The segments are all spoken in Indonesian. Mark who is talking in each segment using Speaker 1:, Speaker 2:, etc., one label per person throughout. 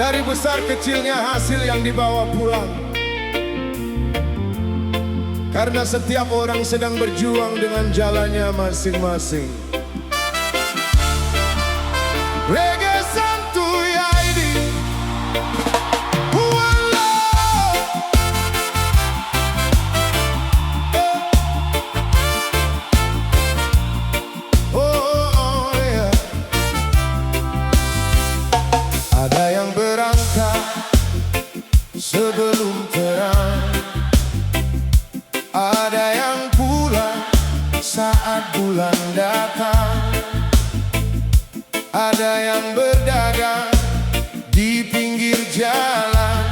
Speaker 1: dari besar kecilnya hasil yang dibawa pulang. Karena setiap orang sedang berjuang dengan jalannya masing-masing. Reggae santuy ID, one love. Oh, yeah. Ada yang berangkat sebelum terang, ada yang pulang saat bulan datang, ada yang berdagang di pinggir jalan,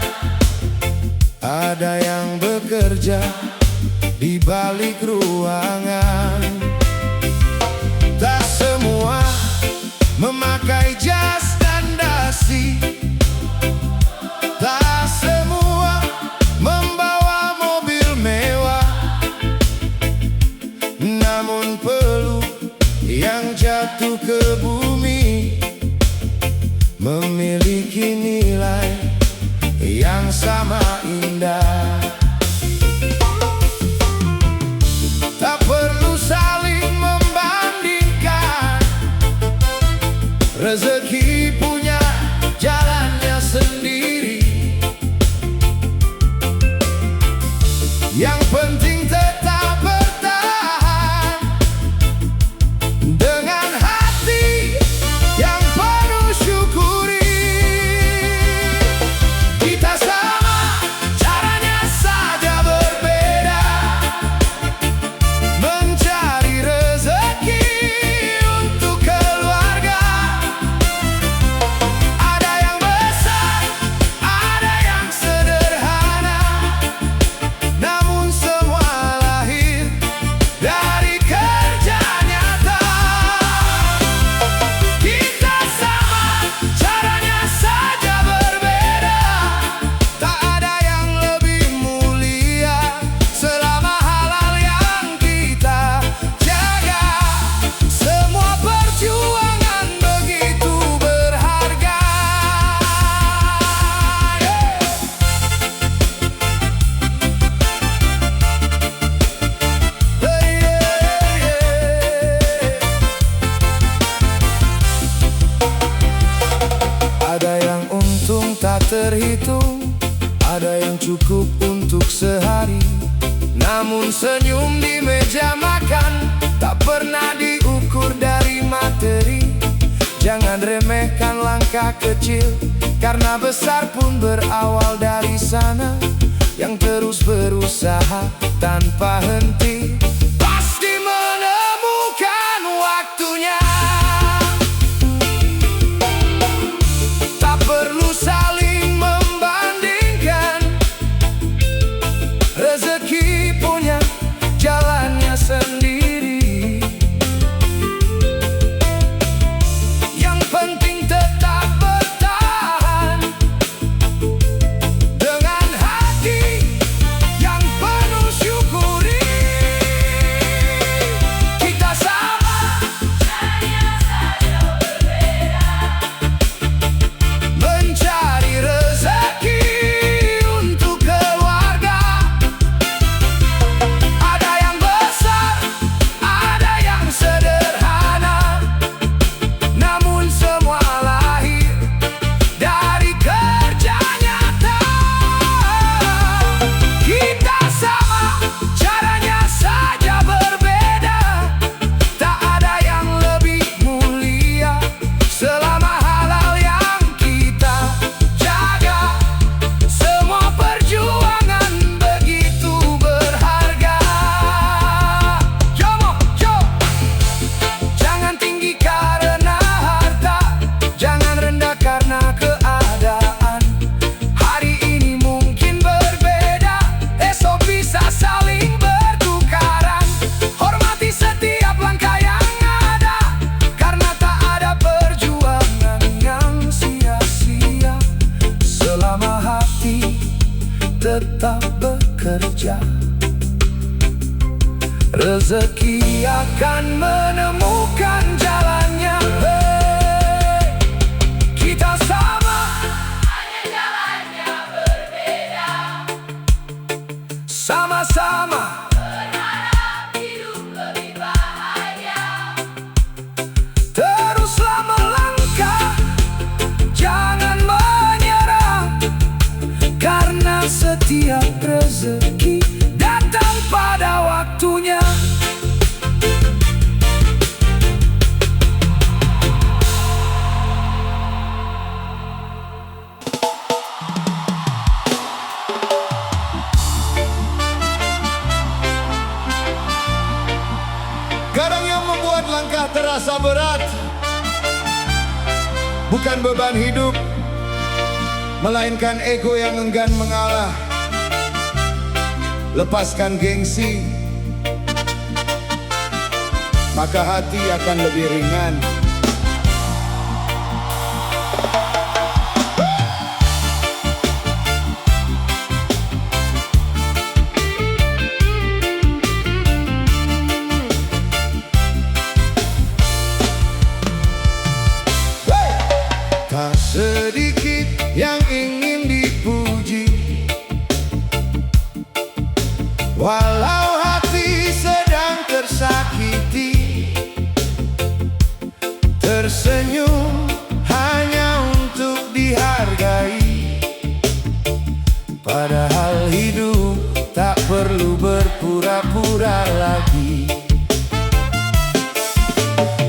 Speaker 1: ada yang bekerja di balik ruangan. Tak semua memakai jas dan dasi, tak semua membawa mobil mewah, namun peluk yang jatuh ke bumi memiliki nilai yang sama indah. Tak perlu saling membandingkan, rezeki punya jalannya sendiri. Yang penting tetap bertahan dengan hati yang penuh syukuri. Kita sama, caranya saja berbeda, mencari rezeki untuk keluarga. Ada yang besar, ada yang sederhana, namun semua lahir dari kerja nyata. Kita sama, caranya saja berbeda, tak ada yang lebih mulia selama halal yang kita jaga. Semua perjuangan begitu berharga. Ada yang untung tak terhitung, ada yang cukup untuk sehari, namun senyum di meja makan tak pernah diukur dari materi. Jangan remehkan langkah kecil, karena besar pun berawal dari sana. Yang terus berusaha tanpa henti pasti menemukan waktunya. Tak perlu saling membandingkan, rezeki punya jalannya sendiri. Yang penting tetap bertahan dengan hati yang penuh syukuri. Kita sama, caranya saja berbeda, mencari rezeki untuk keluarga. Ada yang besar, ada yang sederhana, namun semua lahir dari kerja nyata. Kita sama, caranya saja berbeda, tak ada yang lebih mulia selama halal yang kita jaga. Semua perjuangan begitu berharga. Jomo, jo. Jangan tinggi karena harta, jangan rendah karena keadaan. Hari ini mungkin berbeda, esok bisa saling bertukaran. Hormati setiap langkah yang ada, karena tak ada perjuangan yang sia-sia selama hati tetap bekerja. Rezeki akan menemukan jalannya. Kita sama,
Speaker 2: Sama-sama
Speaker 3: berharap hidup lebih bahagia.
Speaker 2: teruslah melangkah, jangan menyerah, karena setiap rezeki datang pada waktunya.
Speaker 1: Kadang yang membuat langkah terasa berat bukan beban hidup, melainkan ego yang enggan mengalah. Lepaskan gengsi, maka hati akan lebih ringan. Tak sedikit yang ingin dipuji, walau hati sedang tersakiti. Tersenyum hanya untuk dihargai, padahal hidup tak perlu berpura-pura lagi.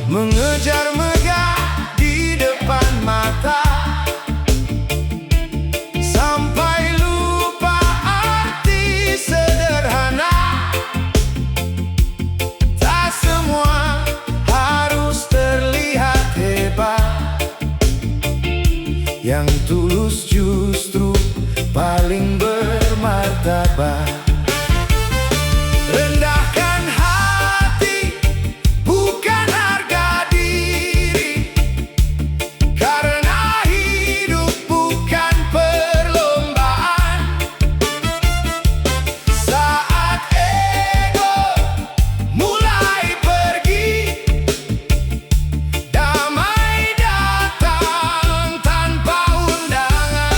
Speaker 1: Mengejar megah di depan mata, sampai lupa arti sederhana. Tak semua harus terlihat hebat, yang tulus justru paling bermartabat. Rendahkan hati, bukan harga diri, karena hidup bukan perlombaan. Saat ego mulai pergi, damai datang tanpa undangan.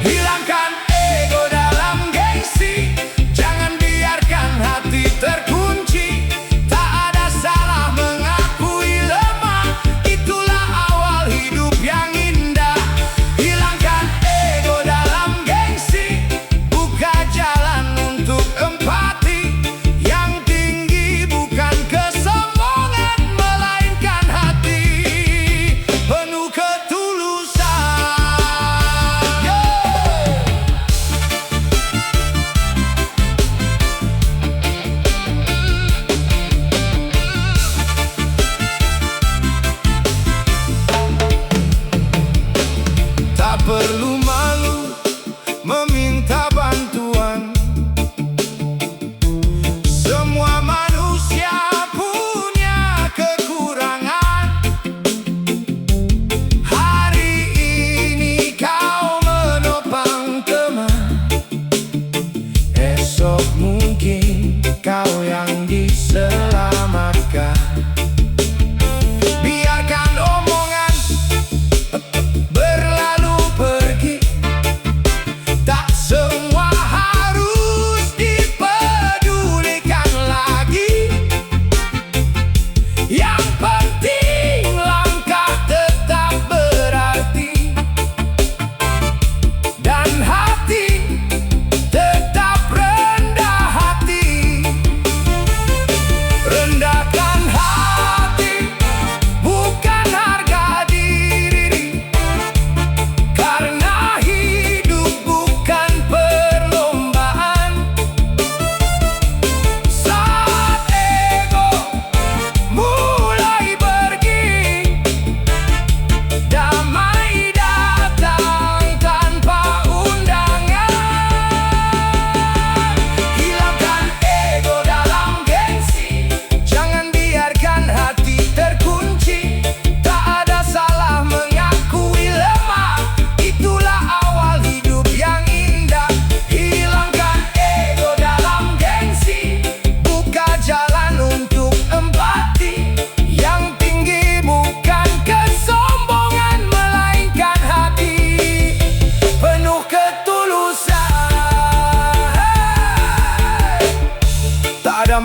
Speaker 1: Hilangkan ego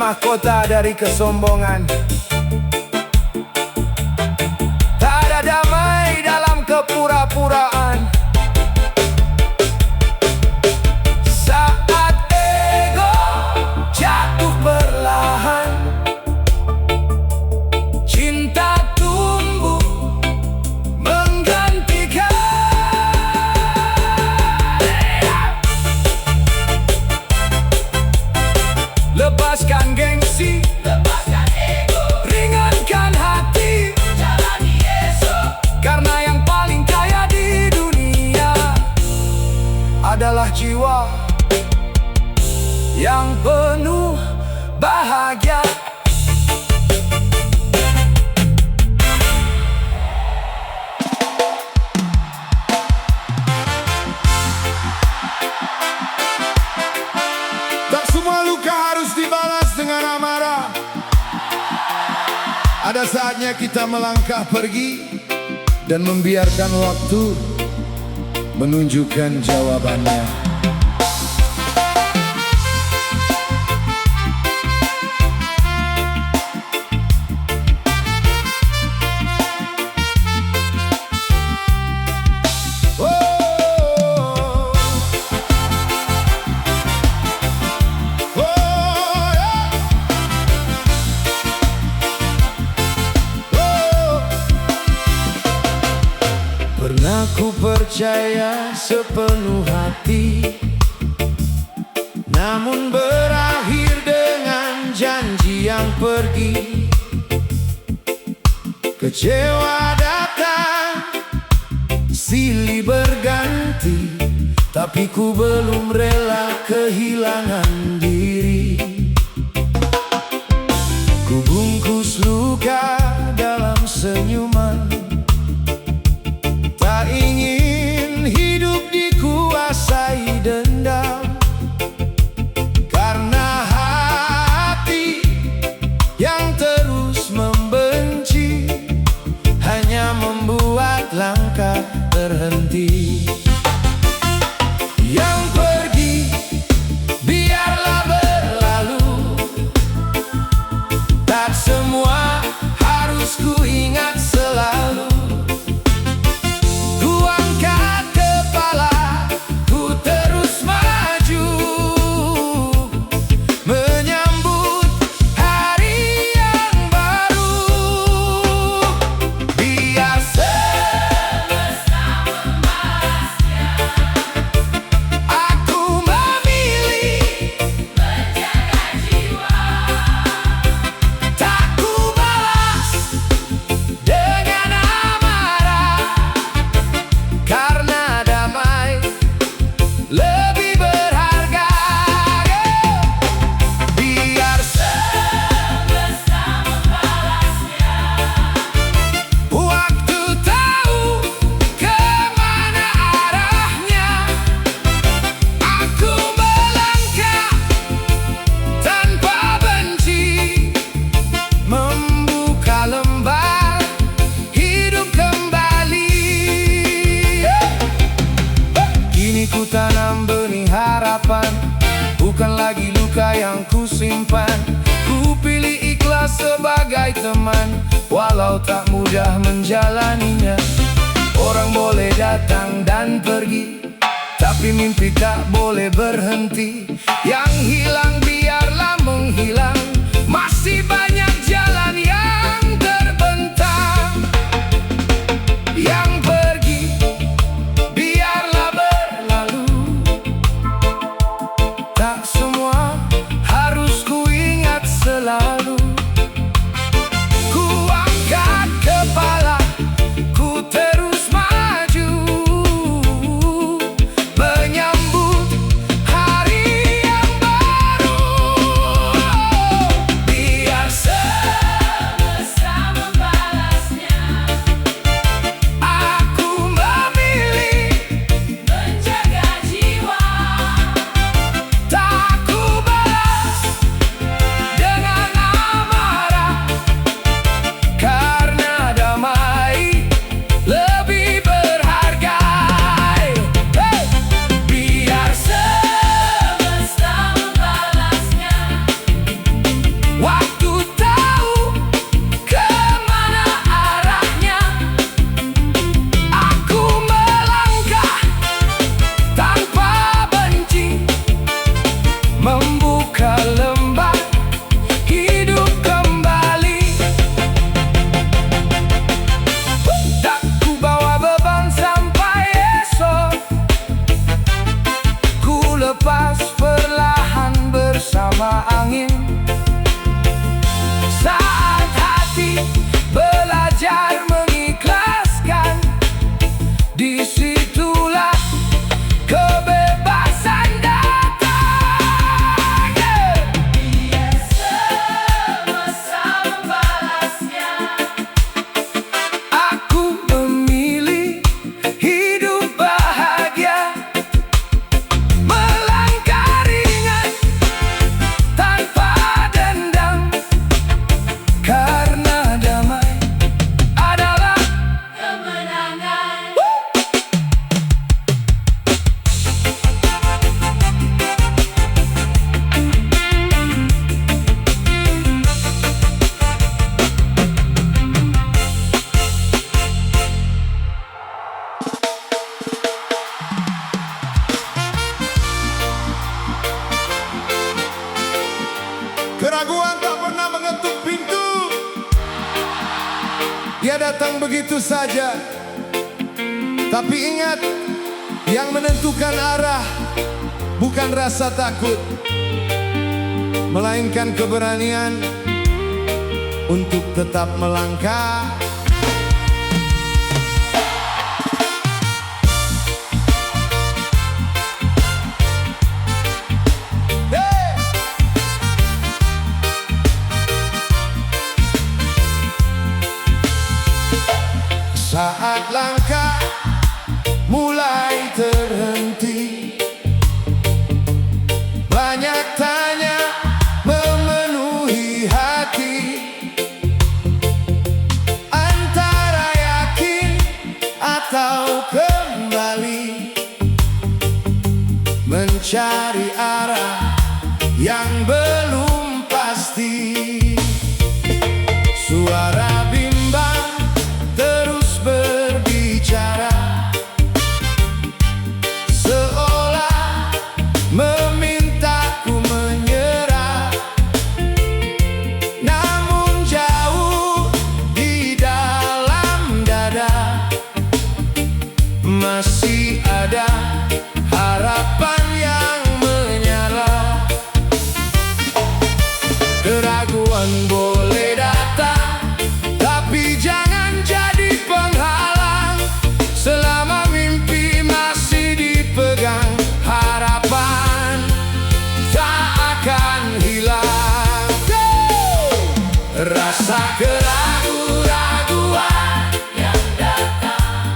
Speaker 2: mahkota dari kesombongan. Tak ada damai dalam kepura-puraan. Saat ego jatuh perlahan, cinta tumbuh menggantikan. Lepaskan gengsi,
Speaker 3: Lepaskan ego,
Speaker 2: ringankan hati,
Speaker 3: jalani esok.
Speaker 2: karena yang paling kaya di dunia adalah jiwa yang penuh bahagia.
Speaker 1: Tak semua luka harus dibalas dengan amarah. Ada saatnya kita melangkah pergi dan membiarkan waktu menunjukkan jawabannya. Pernah ku percaya sepenuh hati, namun berakhir dengan janji yang pergi. Kecewa datang, silih berganti, tapi ku belum rela kehilangan diri. Ku bungkus luka dalam senyuman, tak ingin hidup dikuasai dendam, karena hati yang terus membenci hanya membuat langkah terhenti. Yang pergi biarlah berlalu, tak semua harus ku ingat selalu. Lebih berharga, biar
Speaker 3: Semesta membalasnya.
Speaker 2: waktu tahu kemana arahnya. Aku melangkah tanpa benci, membuka lembar hidup kembali. Kini ku tanam benih harapan, bukan lagi luka yang ku simpan. Ku pilih ikhlas sebagai teman, walau tak mudah menjalaninya. Orang boleh datang dan pergi, tapi mimpi tak boleh berhenti. Yang hilang biarlah menghilang, masih banyak jalan yang terbentang. Yang pergi biarlah berlalu, tak semua harus ku ingat selalu. Ku angkat kepala, ku terus maju, menyambut hari yang baru. Biar angin. Saat hati belajar mengikhlaskan, disitulah kebebasan datang.
Speaker 3: Dia semesta membalasnya.
Speaker 2: Aku memilih hidup bahagia, melangkah ringan tanpa dendam, karena damai adalah
Speaker 3: Kemenangan.
Speaker 1: Keraguan tak pernah mengetuk pintu. Dia datang begitu saja. Tapi ingat, yang menentukan arah bukan rasa takut, melainkan keberanian untuk tetap melangkah. Saat langkah mulai terhenti, banyak tanya memenuhi hati, antara yakin atau kembali mencari arah yang belum pasti. Suara bimbang terus berbicara, seolah memintaku menyerah. Namun jauh di dalam dada masih ada harapan yang menyala. Keraguan boleh datang, tapi jangan jadi penghalang. Selama mimpi masih dipegang, harapan tak akan hilang. Rasa keraguan
Speaker 3: Yang datang.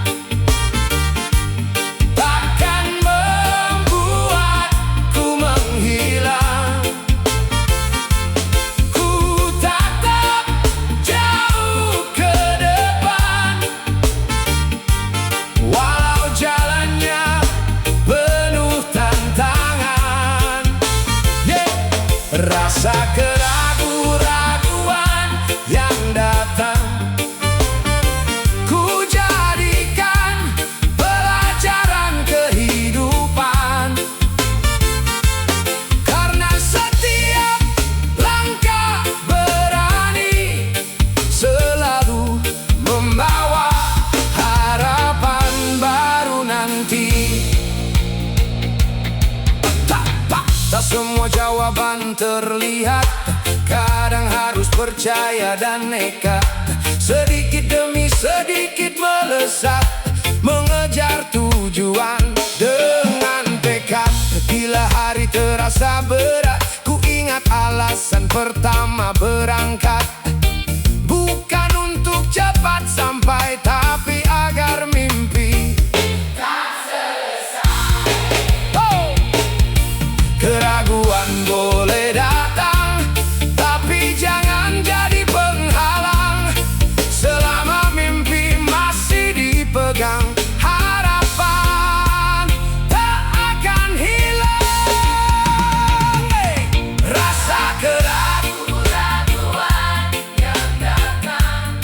Speaker 2: takkan membuatku menghilang. Ku tatap jauh ke depan, walau jalannya penuh tantangan. Rasa keraguan yang datang, ku jadikan pelajaran kehidupan. Karena setiap langkah berani selalu membawa harapan baru nanti. Tak semua jawaban terlihat, kadang harus percaya dan nekat. Sedikit demi sedikit melesat, mengejar tujuan dengan tekad. Bila hari terasa berat, ku ingat alasan pertama berangkat. Bukan untuk cepat sampai, tapi agar mimpi oh! Keraguan boleh datang, tapi jangan jadi penghalang. Selama mimpi masih dipegang, harapan tak akan hilang. Rasa keraguan
Speaker 3: Keraguan yang datang.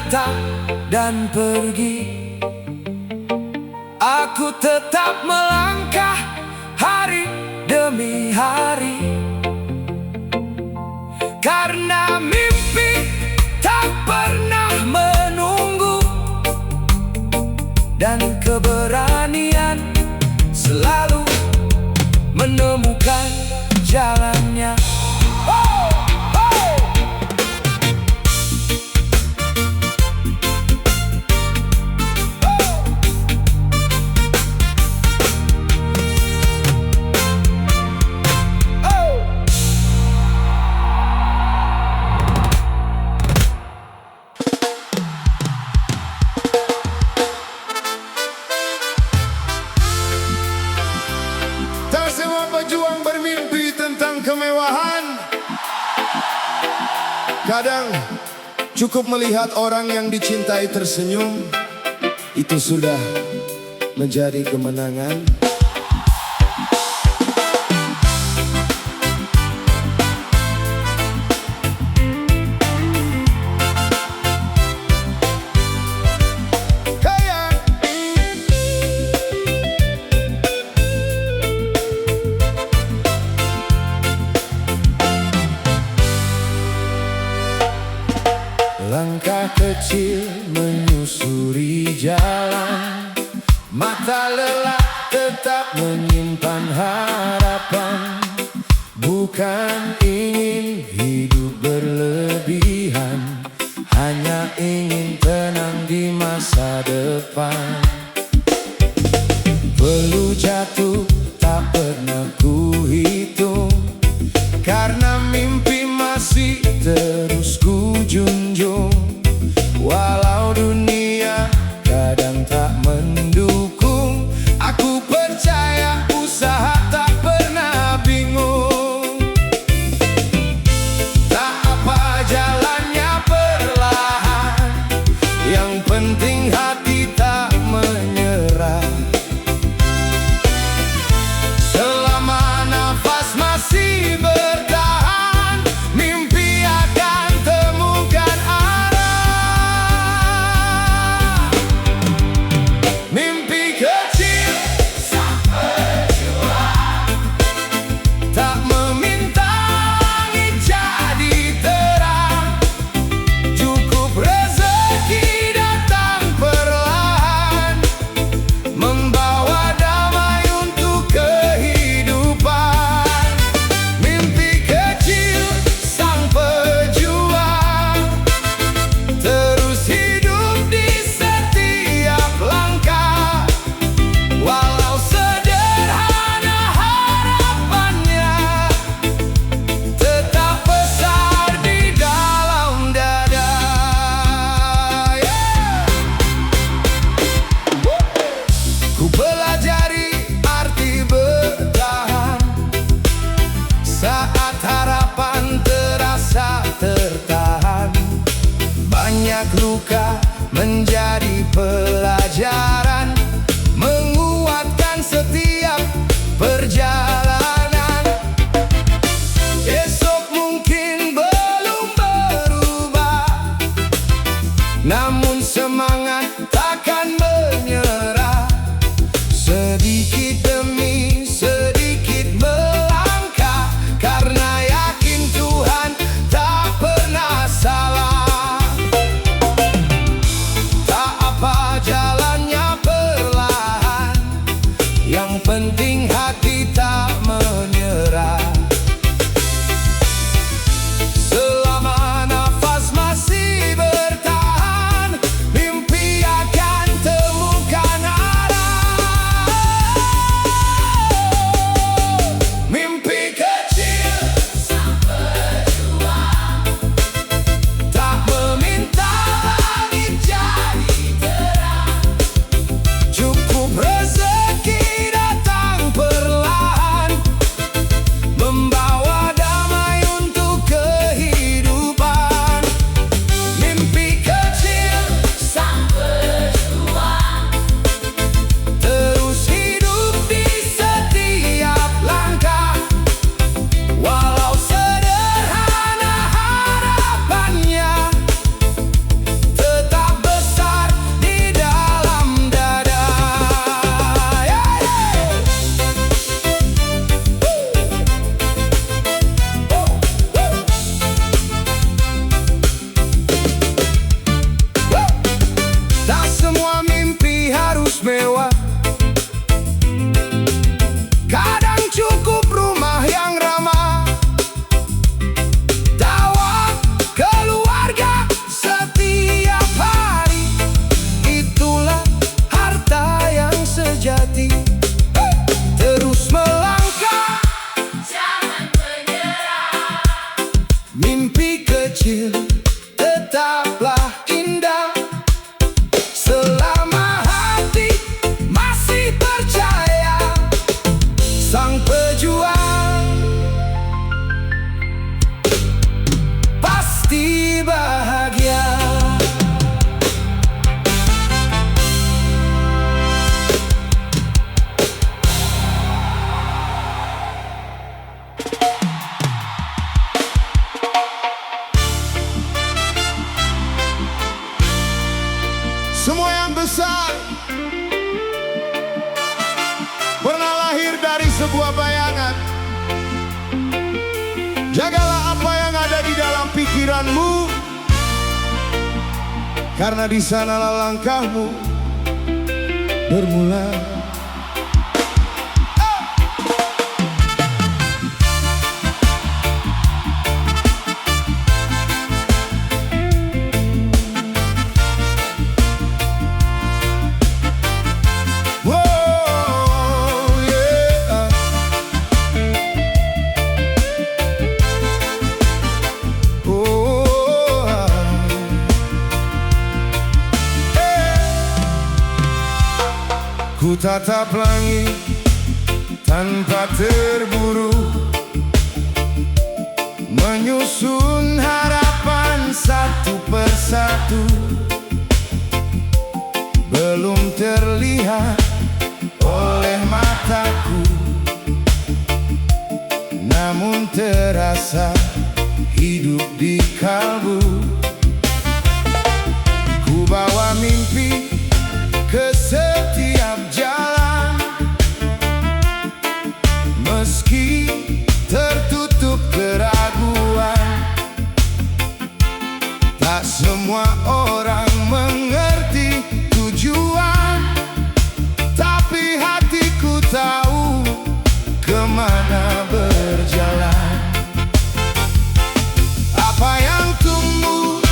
Speaker 2: datang dan pergi, aku tetap melangkah hari demi hari. Karena mimpi tak pernah menunggu, dan keberanian selalu menemukan jalannya.
Speaker 1: Tak semua pejuang bermimpi tentang kemewahan. Kadang cukup melihat orang yang dicintai tersenyum, itu sudah menjadi kemenangan.
Speaker 2: Langkah kecil menyusuri jalan, mata lelah tetap menyimpan harapan. Bukan ingin hidup berlebihan, hanya ingin tenang di masa depan. Perlu jatuh tak pernah ku hitung, karena mimpi masih terus ku junjung. Walau dunia kadang tak mendukung, aku percaya usaha tak pernah bingung. Tak apa jalannya perlahan, yang penting hati tak menyerah. Selama nafas masih bertahan, mimpi akan temukan arah. Mimpi kecil sang pejuang, tak meminta langit jadi terang. Cukup rezeki datang perlahan, membawa damai untuk kehidupan. Mimpi kecil sang pejuang, terus hidup di setiap langkah. Walau sederhana harapannya, tetap besar di dalam dada. Ku pelajari arti bertahan saat harapan terasa tertahan. Banyak luka menjadi pelajaran, menguatkan setiap perjalanan. Esok mungkin belum berubah, namun semangat takkan menyerah. Sedikit demi sedikit melangkah, karena yakin Tuhan tak pernah salah. Tak apa jalannya perlahan, yang penting hati tak menyerah. Selama nafas masih bertahan, mimpi akan temukan arah. Mimpi kecil sang pejuang, tak meminta langit jadi terang. Cukup rezeki datang
Speaker 1: sebuah bayangan. Jagalah apa yang ada di dalam pikiranmu, karena di sanalah langkahmu bermula. Ku tatap langit tanpa terburu, menyusun harapan satu persatu. Belum terlihat oleh mataku, namun terasa hidup di kalbu. Ku bawa mimpi ke setiap jalan, meski tertutup keraguan. Tak semua orang mengerti tujuan, tapi hatiku tahu kemana berjalan. Apa yang tumbuh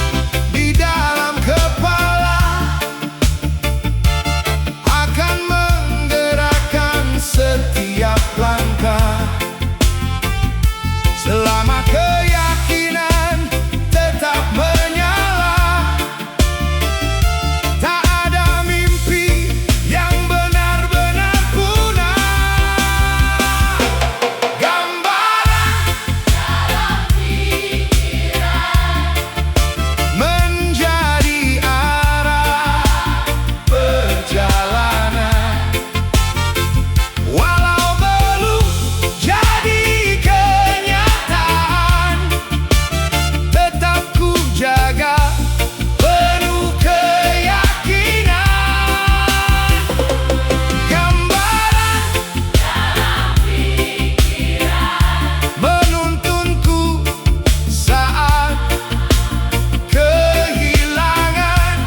Speaker 1: di dalam kepala akan menggerakkan setiap langkah. Selama keyakinan tetap menyala, tak ada mimpi yang benar-benar punah. Gambaran
Speaker 3: dalam pikiran
Speaker 1: menjadi arah perjalanan, walau belum jadi kenyataan, tetap ku jaga penuh keyakinan. Gambaran
Speaker 3: dalam pikiran
Speaker 1: menuntunku saat kehilangan.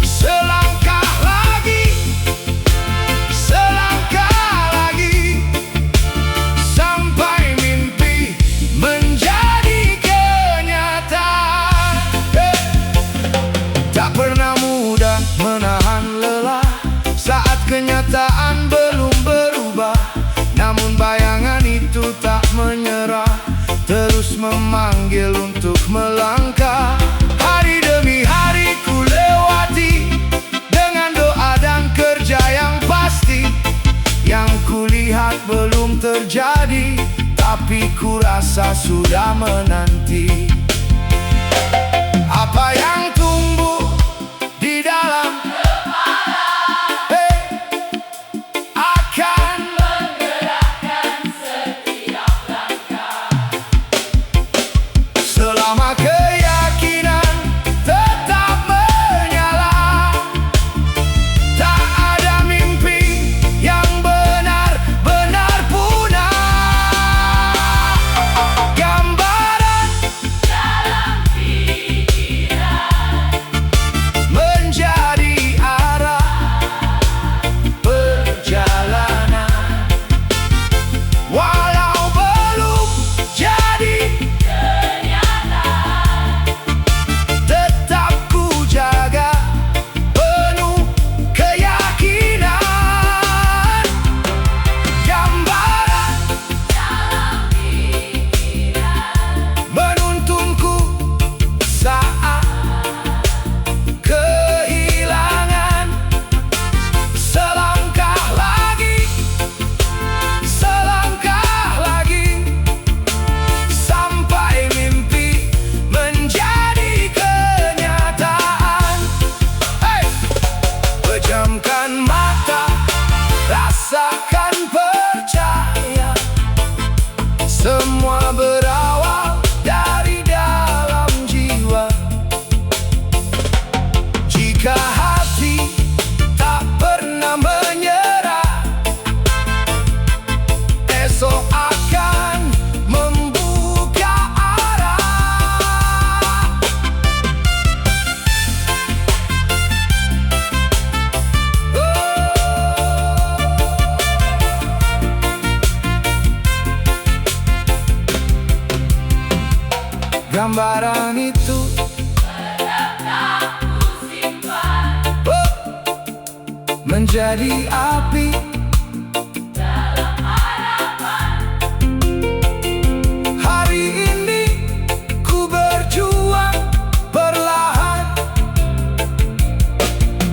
Speaker 1: Selangkah lagi, sampai mimpi menjadi kenyataan. Tak pernah mudah menahan lelah saat kenyataan belum berubah, namun bayangan itu tak menyerah, terus memanggil untuk melangkah. Hari demi hari ku lewati dengan doa dan kerja yang pasti. Yang kulihat belum terjadi, tapi ku rasa sudah menanti. Apa yang tumbuh di dalam akan
Speaker 3: menggerakkan setiap langkah.
Speaker 1: selama keyakinan tetap menyala. Tak ada mimpi yang benar-benar punah. Gambaran
Speaker 2: gambaran itu
Speaker 3: tetap ku simpan
Speaker 2: menjadi api
Speaker 3: dalam harapan.
Speaker 2: hari ini. Ku berjuang perlahan,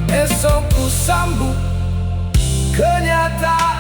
Speaker 2: esok ku sambut kenyataan.